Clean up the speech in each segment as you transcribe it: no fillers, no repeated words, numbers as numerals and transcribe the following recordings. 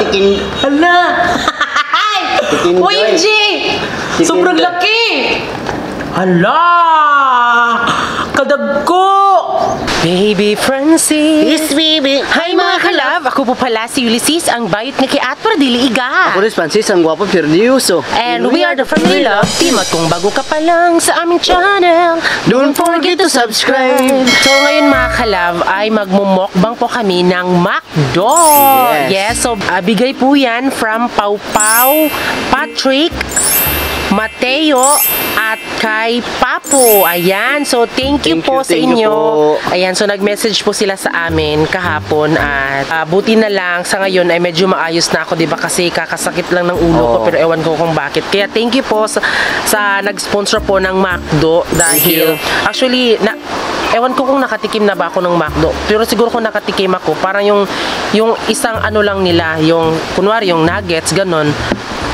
tikin. Hala! Tikin Uy, Joy. G! Sobrang Joy. laki! Hala! Kadagko! Baby Francis! Yes, baby. Hi mga kalab! Ako po pala si Ulysses, ang bayot nga kay Atwar Dili Iga. Ako rin, Francis, ang gwapo Fernioso. And we are the Family Love Team. At kung bago ka pa lang sa aming channel, Don't forget to subscribe. So ngayon mga kalab ay magmumokbang po kami ng McDo. Yes. So bigay po yan from Pau Pau, Patrick, Mateo, at kay Papo. Ayan. So, thank you po sa inyo. Ayan. So, nag-message po sila sa amin kahapon at buti na lang sa ngayon ay medyo maayos na ako, diba? Kasi kakasakit lang ng ulo ko pero ewan ko kung bakit. Kaya, thank you po sa nag-sponsor po ng McDo dahil actually, ewan ko kung nakatikim na ba ako ng McDo. Pero siguro kung nakatikim ako, parang yung isang ano lang nila, yung kunwari yung nuggets, ganon.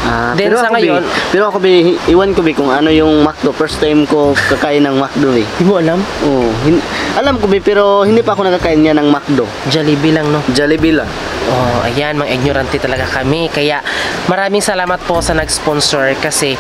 Then sa ngayon, pero ako iwan ko kung ano yung McDo. First time ko kakain ng McDo eh. Hindi mo alam? Oo. Alam ko pero hindi pa ako nakakain niya ng McDo. Jollibee lang, no? Jollibee lang. Oh, ayan, mga ignorante talaga kami. Kaya maraming salamat po sa nag-sponsor kasi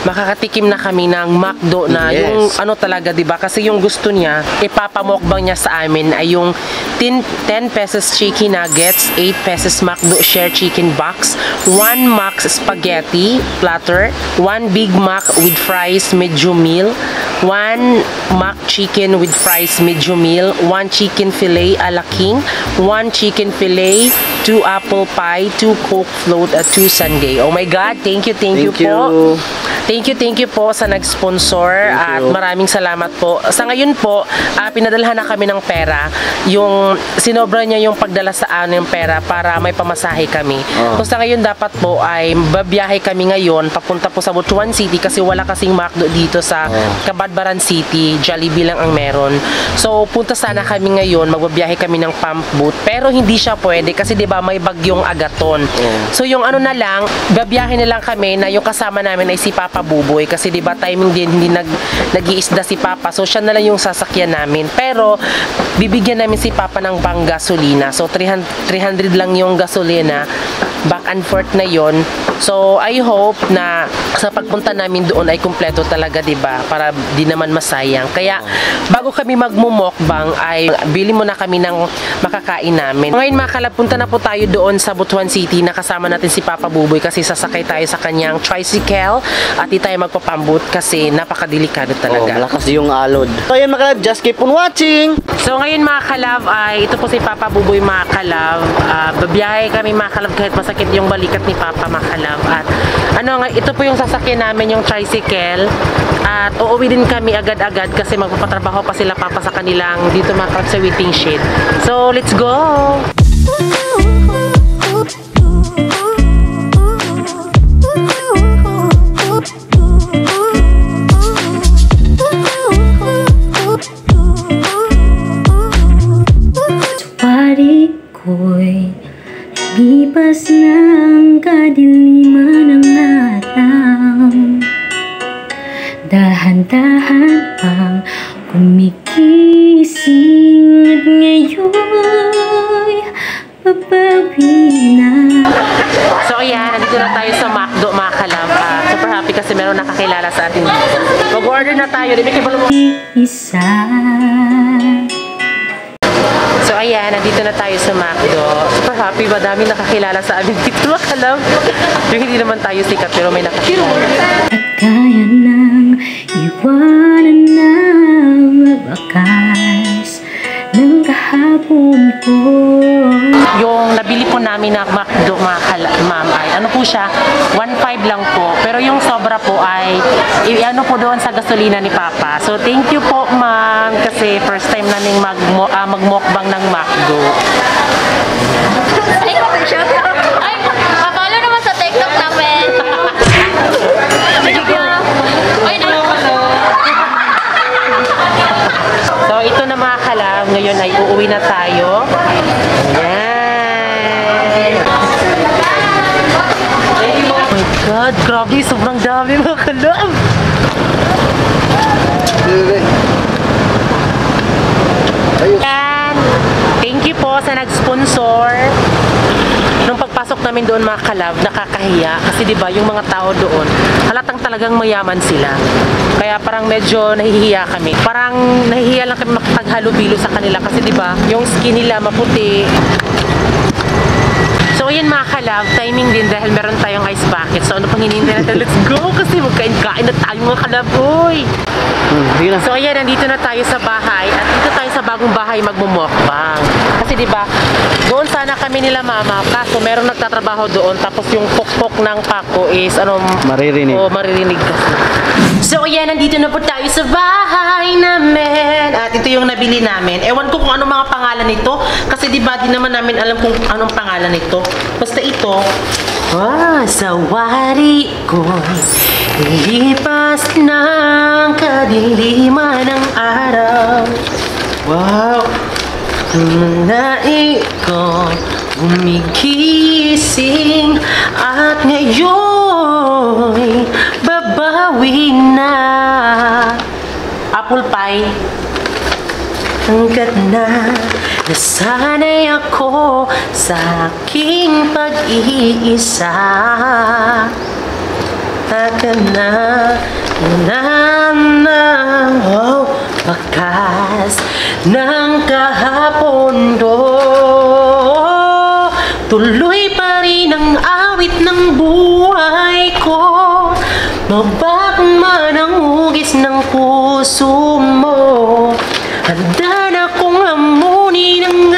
makakatikim na kami ng McDo na yung ano talaga, 'di ba? Kasi yung gusto niya, ipapamukbang niya sa amin ay yung 10 pesos chicken nuggets, 8 pesos McDo share chicken box, 1 Max spaghetti platter, 1 Big Mac with fries medium meal, 1 Mac chicken with fries medium meal, 1 chicken fillet a la king, 1 chicken fillet, 2 apple pie, 2 Coke float at 2 sundae. Oh my God, thank you po. Thank you po sa nag-sponsor at maraming salamat po. Sa ngayon po, pinadalhan na kami ng pera. Yung sinobra niya yung pagdala sa amin ng pera para may pamasahe kami. So sa ngayon dapat po ay babiyahe kami ngayon papunta po sa Butuan City kasi wala kasing McDo dito sa Cabadbaran City. Jollibee lang ang meron. So punta sana kami ngayon, magbabiyahe kami ng pump boat. Pero hindi siya pwede kasi 'di ba may bagyong Agaton. So yung ano na lang, babiyahe na lang kami na yung kasama namin ay si Papa Buboy kasi 'di ba timing din hindi nag-iisda si Papa. So siya na lang yung sasakyan namin. Pero bibigyan namin si Papa ng pang gasolina. So 300 lang yung gasolina. Back and forth na yon. So I hope na sa pagpunta namin doon ay kumpleto talaga, 'di ba? Para di naman masayang. Kaya bago kami magmumukbang ay bili muna kami ng makakain namin. Ngayon mga kalab, punta na po tayo doon sa Butuan City. Nakasama natin si Papa Buboy kasi sasakay tayo sa kanyang tricycle at di tayo magpapambut kasi napakadelikado talaga. Malakas yung alod. So yun mga kalab, just keep on watching. So ngayon mga kalab ay ito po si Papa Buboy mga kalab. Babiyahe kami mga kalab kahit masakit yung balikat ni Papa mga kalab. At ano nga, ito po yung sasakyan namin, yung tricycle. At uuwi din kami agad-agad kasi magpapatrabaho pa sila Papa sa kanilang dito mga kalab sa waiting shed. So let's go! Pari ko'y lipas ng kadiliman ng araw, dahan-dahan pang kumigising at ngayon'y papawi na. So ayan, nandito na tayo sa McDo mga kalab. Super happy kasi meron nakakilala sa atin dito. Mag-order na tayo. Isa. So ayan, nandito na tayo sa McDo. Super happy, madami nakakilala sa amin dito mga kalab. Yung hindi naman tayo sikat pero may nakakilala. At kaya nang iwanan ng wakas ng kahapon ko. Yung nabili po namin na McDo mga kalab, ma'am, ay ano po siya, 1.5 lang po. Pero yung sobra po ay ano po doon sa gasolina ni Papa. So thank you po ma'am kasi first time namin magmukbang ng McDo. Ay, follow naman sa TikTok namin. So ito na mga kalab, ngayon ay uuwi na tayo. Ayan. Oh my God, grabe, sobrang dami mga kalab. Ayan. Thank you po sa nag-sponsor. Nung pagpasok namin doon mga kalab, nakakahiya. Kasi di ba yung mga tao doon, halatang talagang mayaman sila. Kaya parang medyo nahihiya kami. Parang nahihiya lang kami makipaghalubilo sa kanila. Kasi di ba yung skin nila maputi. So ayan mga kalab, timing din dahil meron tayong ice bucket. So ano pang hinihintay natin? Let's go! Kasi magkain-kain na tayo mga kalab, boy! Sige na. So ayan, nandito na tayo sa bahay at dito tayo sa bagong bahay magmumukbang. Kasi 'di ba, doon sana kami nila mama, kaso meron nagtatrabaho doon tapos yung pokpok ng pako is Maririnig. Oh, maririnig kasi. So ayan, nandito na po tayo sa bahay namin. At ito yung nabili namin. Ewan ko kung anong mga pangalan nito kasi 'di ba di naman namin alam kung anong pangalan nito. Basta ito, sa wari ko'y lipas ng kadiliman ng araw. Wow! Nai ko gumigising at ngayon babawi na. Apple pie. Hanggat na nasanay ako sa aking pag-iisa. Hanggat na bakas ng kahapon do. Tuloy pa rin ang awit ng buhay ko. Mabak man ang hugis ng puso mo. Handa na kong hamunin ang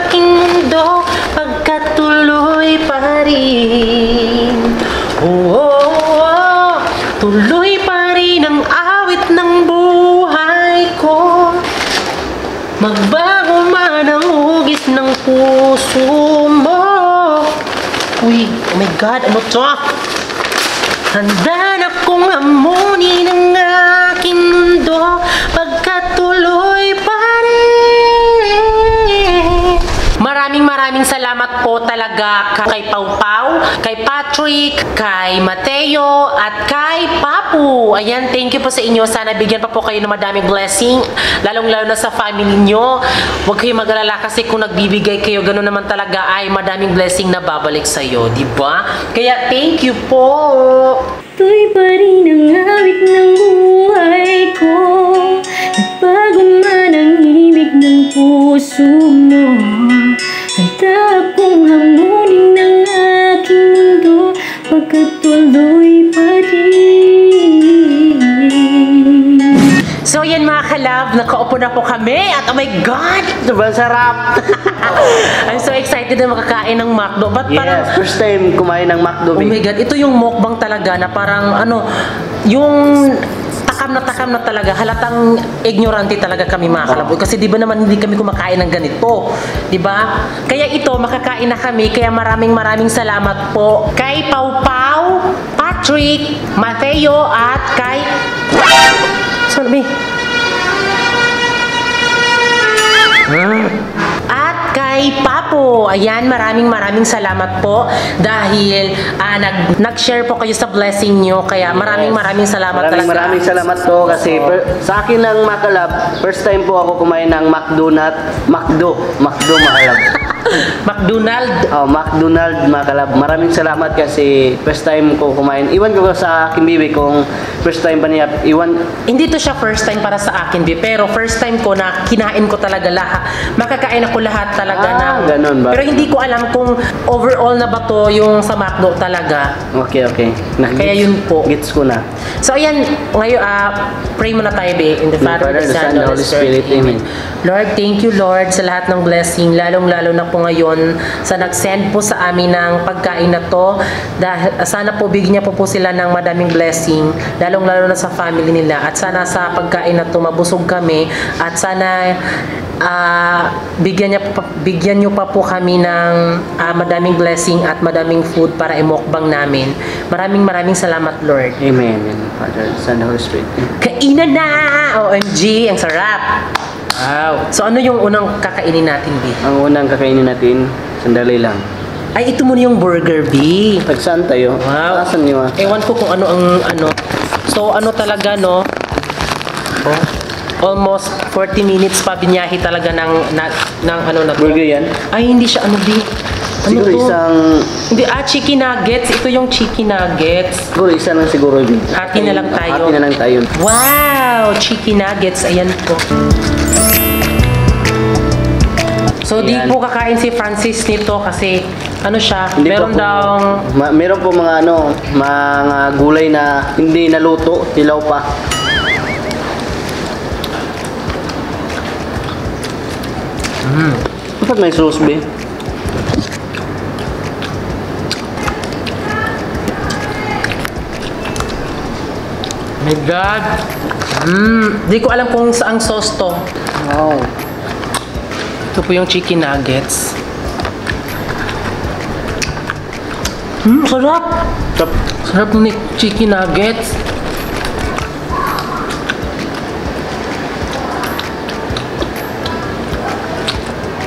aking mundo pagkat tuloy pa rin. Tuloy pa rin ang awit ng buhay ko. Magbago man ang hugis ng puso mo. Uy, oh my God, ano to? Handa na kong hamunin ang aking mundo pagkat tuloy pa rin. Maraming salamat po talaga kay Pau Pau, kay Patrick, kay Mateo, at kay Papu. Ayan, thank you po sa inyo. Sana bigyan pa po kayo ng madaming blessing, lalong-lalo na sa family nyo. Huwag kayong mag-alala kasi kung nagbibigay kayo, gano'n naman talaga ay madaming blessing na babalik sa'yo, di ba? Kaya thank you po. Tuloy pa rin ang awit ng buhay ko. Nagbago man ang ibig ng puso mo. Handa akong hamunin ng aking mundo pagkat tuloy pa rin. So yan mga kalab, nakaupo na po kami at oh my God! Sobrang sarap! I'm so excited na makakain ng McDo. But parang, Yes, first time kumain ng McDo. oh my God, ito yung mukbang talaga na parang yung takam na talaga, halatang ignorante talaga kami mga kalaboy. Kasi di ba naman hindi kami kumakain ng ganito, di ba? Kaya ito, makakain na kami, kaya maraming salamat po kay Pau Pau, Patrick, Mateo, at kay... Sorry. At kay Papo. Ayan, maraming salamat po dahil nag-share po kayo sa blessing nyo. Kaya maraming salamat talaga. Maraming salamat po kasi sa akin ng Makalab, first time po ako kumain ng McDo Makalab. McDonald. Oh, McDonald Makalab. Maraming salamat kasi first time ko kumain. Iwan ko sa akin bibi kung first time pa niya. Hindi to siya first time para sa akin, pero first time ko na kinain ko talaga lahat. Makakain ako lahat talaga ng... ganun ba? Pero hindi ko alam kung overall na ba to yung sa McDo talaga. Okay. Kaya yun po. Gets ko na. So ayan, ngayon pray muna tayo in the Father, the Son, and the Holy Spirit. Amen. Lord, thank you Lord sa lahat ng blessing, lalong-lalo na po ngayon sa nag-send po sa amin ng pagkain na to. Dahil sana po bigyan niya po sila ng madaming blessing, lalong-lalo na sa family nila. At sana sa pagkain na to mabusog kami at sana bigyan niyo pa po kami ng madaming blessing at madaming food para imukbang namin. Maraming salamat Lord. Amen. Father, Son, Holy Spirit. Kainan na! OMG, ang sarap! Wow. So ano yung unang kakainin natin, B? Ang unang kakainin natin, sandali lang. Ay, ito muna yung burger, B. Tagsaan tayo? Wow. Asan niyo? Ewan ko kung ano ang ano. So ano talaga, no? Oh, almost 40 minutes pa binyahe talaga ng ano na to. Burger yan? Ay, hindi siya ano, B. Siguro to? isang... Hindi, chicken nuggets. Ito yung chicken nuggets. Siguro isa lang siguro. Hati na lang tayo. Hati na lang tayo. Wow! Chicken nuggets. Ayan po. So, di Ayan. po kakain si Francis nito kasi ano siya, Hindi meron pa po- daw... meron po mga mga gulay na hindi naluto, hilaw pa. Bakit may sauce, be? My God! Di ko alam kung saang sauce to. Wow. Ito po yung chicken nuggets. Sarap! Sarap. Sarap ng chicken nuggets.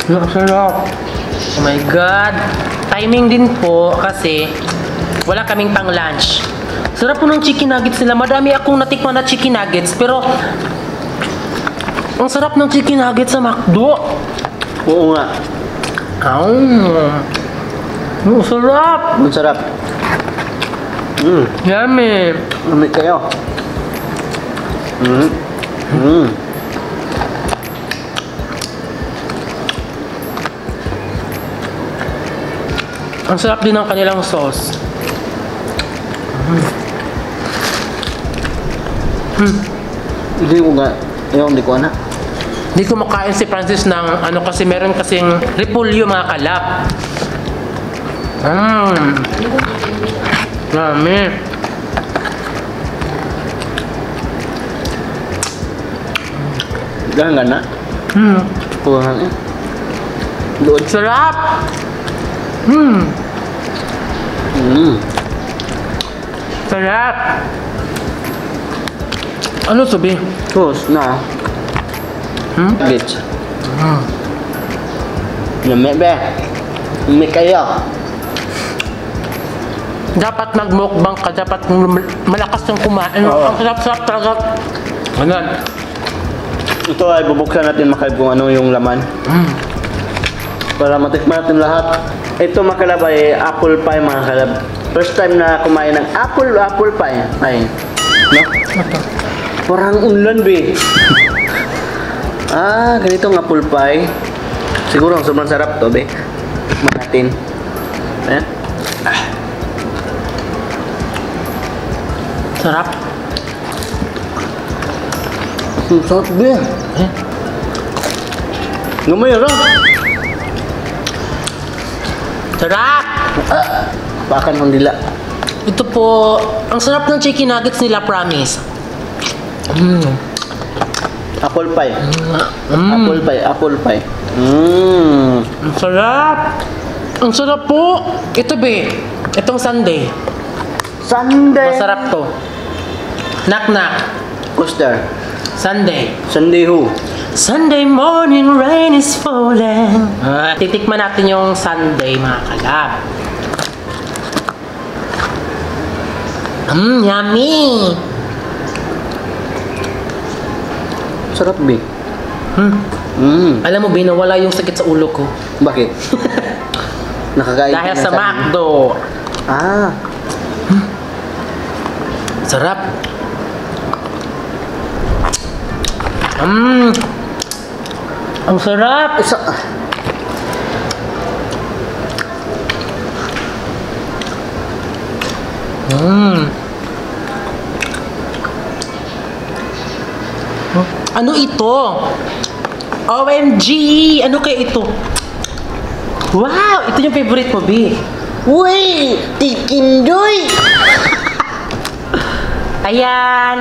Sarap. Oh my God. Timing din po kasi wala kaming pang lunch. Sarap po ng chicken nuggets nila. Madami akong natikman na chicken nuggets pero ang sarap ng chicken nuggets sa McDo. Oo nga. Ang sarap. Ang sarap. Yummy. Umit kayo. Ang sarap din ng kanilang sauce. Hindi ko nga. Ayaw, hindi ko anak. Hindi ko makain si Francis ng ano kasi meron kasing repolyo mga kalap. Dami. Ganun gana. Kulang eh. Doon. Sarap! Sarap! Ano sabi? Sauce na. Gits. Lamig be. Umit kayo. Dapat mag-mukbang ka, dapat malakas ng kumain. Oo. Ang sarap-sarap talaga. Ganun. Ito ay bubuksan natin makayib kung ano yung laman. Para matikman natin lahat. Ito mga kalab ay apple pie mga kalab. First time na kumain ng apple pie. Ay. No? Parang unlan be. Ganitong apple pie. Siguro sobrang sarap to be. Tikman natin. Ayan. Sarap. Sarap be. Gamay rin. Sarap! Pakan ng dila. Ito po, ang sarap ng chicken nuggets nila, promise. Apple pie. Apple pie. Ang sarap! Ang sarap po! Ito be, itong sundae. Sunday. Masarap to. Knock-knock. Coaster. Sundae. Sunday who? Sunday morning rain is falling. Titikman natin yung sundae mga kalab. Yummy! Sarap be. Alam mo, binawala yung sakit sa ulo ko. Bakit? Nakakain Dahil ka na sa McDo. Sarap. Ang sarap. Ano ito? OMG! Ano kaya ito? Wow! Ito yung favorite mo, B. Uy! Tikindoy! Ayan.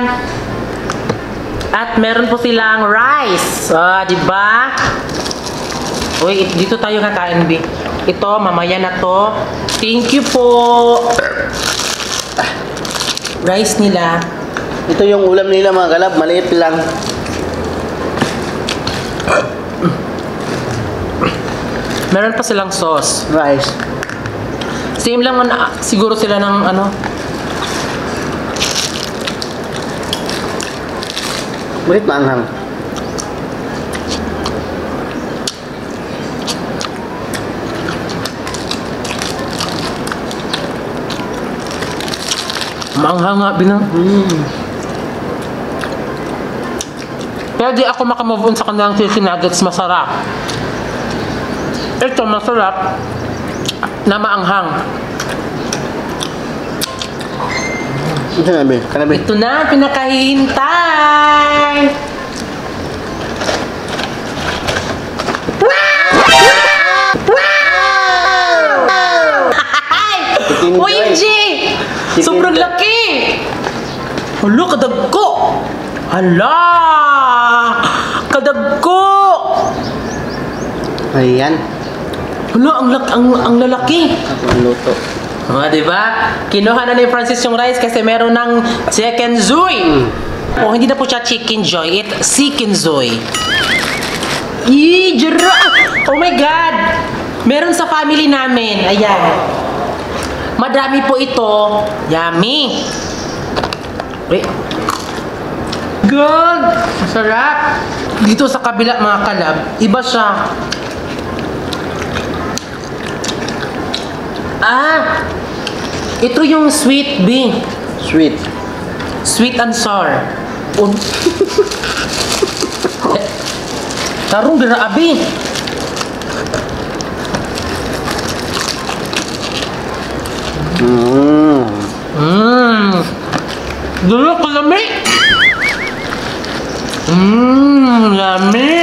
At meron po silang rice. Di ba? Uy, dito tayo kakain, B. Ito, mamaya na to. Thank you po. Rice nila. Ito yung ulam nila mga kalab. Maliit lang. Meron pa silang sauce. Rice. Same lang siguro sila ng ano. Maliit maanghang. Maanghanga, binang. Kaya di ako makamove on sa kanilang chicken nuggets, masarap. Ito, masarap na maanghang. Ito na, be. Kanabi. Ito na, pinakahihintay! Uy, G! Sobrang laki! Hala, kadagko! Hala! Kadagko! Ayan. Hala, ang lalaki! Ako ang luto. Diba? Kinuha na ni Francis yung rice kasi meron ng chicken zoy. O, hindi na po siya chicken joy, it's chicken zoy. Oh my God! Meron sa family namin. Ayan. Madami po ito. Yummy. Wait. Good! Masarap. Dito sa kabila mga kalab, iba siya. Ito yung sweet bee. Sweet. Sweet and sour. Tarong diraabi. Dulu ko lami. Lami.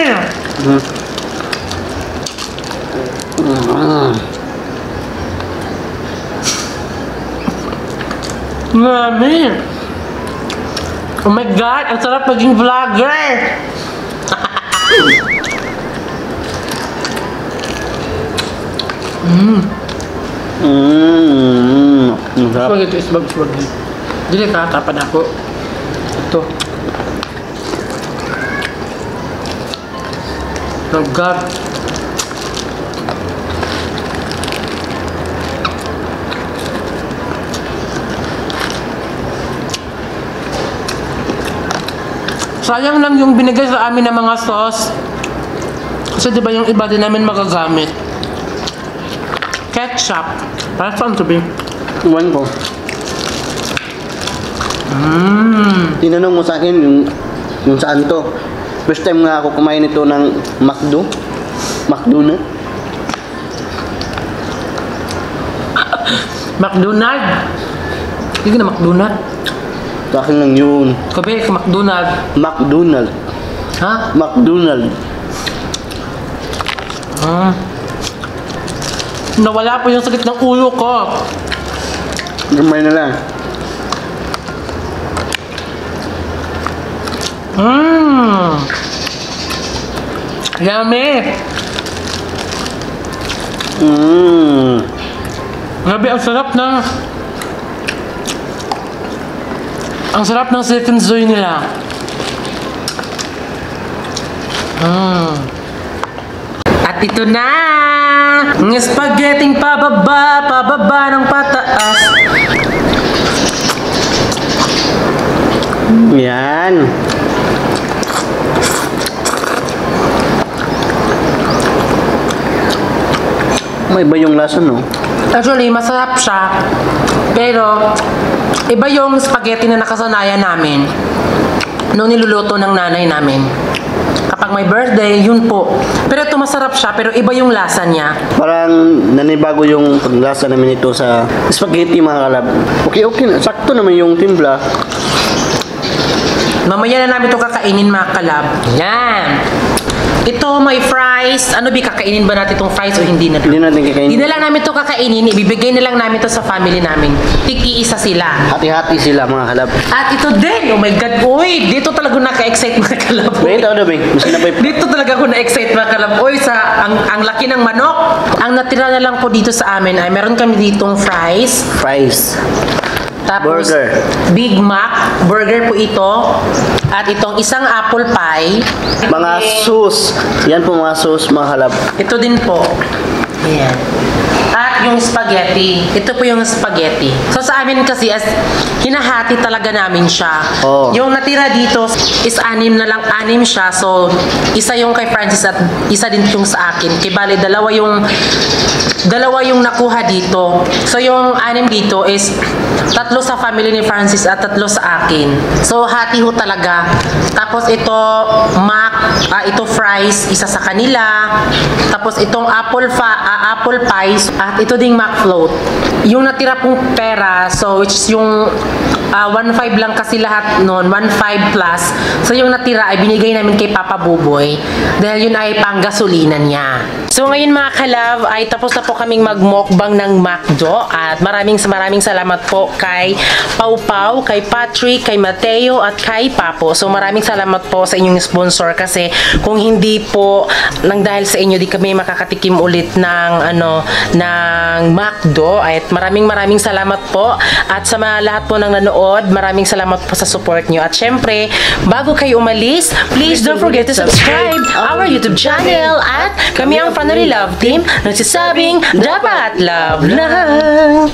Lami. Oh my God, ang sarap maging vlogger. Masarap. Spaghetti is spaghetti. Dili ka, tapan ako. Ito. Oh God. Sayang lang yung binigay sa amin ng mga sauce. Kasi diba yung iba din namin magagamit. Ketchup. Para saan to be? Iwan ko. Tinanong mo sa akin yung saan to. First time nga ako kumain ito ng McDonald's. McDonald. Hindi na McDonald. Sa akin lang yun. Kabe, McDonald. McDonald's. Ha? McDonald's. Nawala po yung sakit ng ulo ko. Gamay na lang. Yummy. Grabe, ang sarap ng chicken zoy nila. At ito na! Ang spaghetti pababa ng pataas. Yan. May iba yung lasa, no? Actually, masarap siya. Pero, iba yung spaghetti na nakasanayan namin nung niluluto ng nanay namin. Kapag may birthday, yun po. Pero ito masarap siya, pero iba yung lasa niya. Parang nanibago yung paglasa namin ito sa spaghetti, mga kalab. Okay na. Sakto naman yung timpla. Mamaya na namin ito kakainin, mga kalab. Yan. Ito, may fries. Ano ba, kakainin ba natin itong fries o hindi na? Hindi natin kakainin. Hindi na lang namin ito kakainin. Ibibigay na lang namin ito sa family namin. Tiki-isa sila. Hati-hati sila, mga kalab. At ito din. Oh my God. Uy, dito talaga naka-excite, mga kalab. Wait, ano ba? Mas na ba? Dito talaga ako na-excite, mga kalab. Uy, ang laki ng manok. Ang natira na lang po dito sa amin ay meron kami ditong fries. Fries. Tapos, Burger. Big Mac. Burger po ito. At itong isang apple pie. Mga Okay. sauce. Yan po mga sauce, mga kalab. Ito din po. Ayan. At yung spaghetti. Ito po yung spaghetti. So sa amin kasi as hinahati talaga namin siya. Oh. Yung natira dito is 6 na lang, 6 siya. So isa yung kay Francis at isa din yung sa akin. Kaya bali dalawa yung nakuha dito. So yung 6 dito is 3 sa family ni Francis at 3 sa akin. So hati ho talaga. Tapos ito ito fries, isa sa kanila. Tapos itong apple pies at ito ding mac float. Yung natira pong pera, so which is yung 1.5 lang kasi lahat noon, 1.5 plus. So yung natira ay binigay namin kay Papa Buboy dahil yun ay panggasolinan niya. So ngayon mga kalab ay tapos na po kaming magmukbang ng McDo at maraming salamat po kay Pau Pau, kay Patrick, kay Mateo at kay Papo. So maraming salamat po sa inyong sponsor kasi kung hindi po nang dahil sa inyo di kami makakatikim ulit ng McDo. At maraming salamat po at sa mga lahat po ng nanood, maraming salamat po sa support nyo. At syempre, bago kayo umalis, please don't forget to subscribe our YouTube channel at kami ang Family Love Team nagsasabing dapat love lang.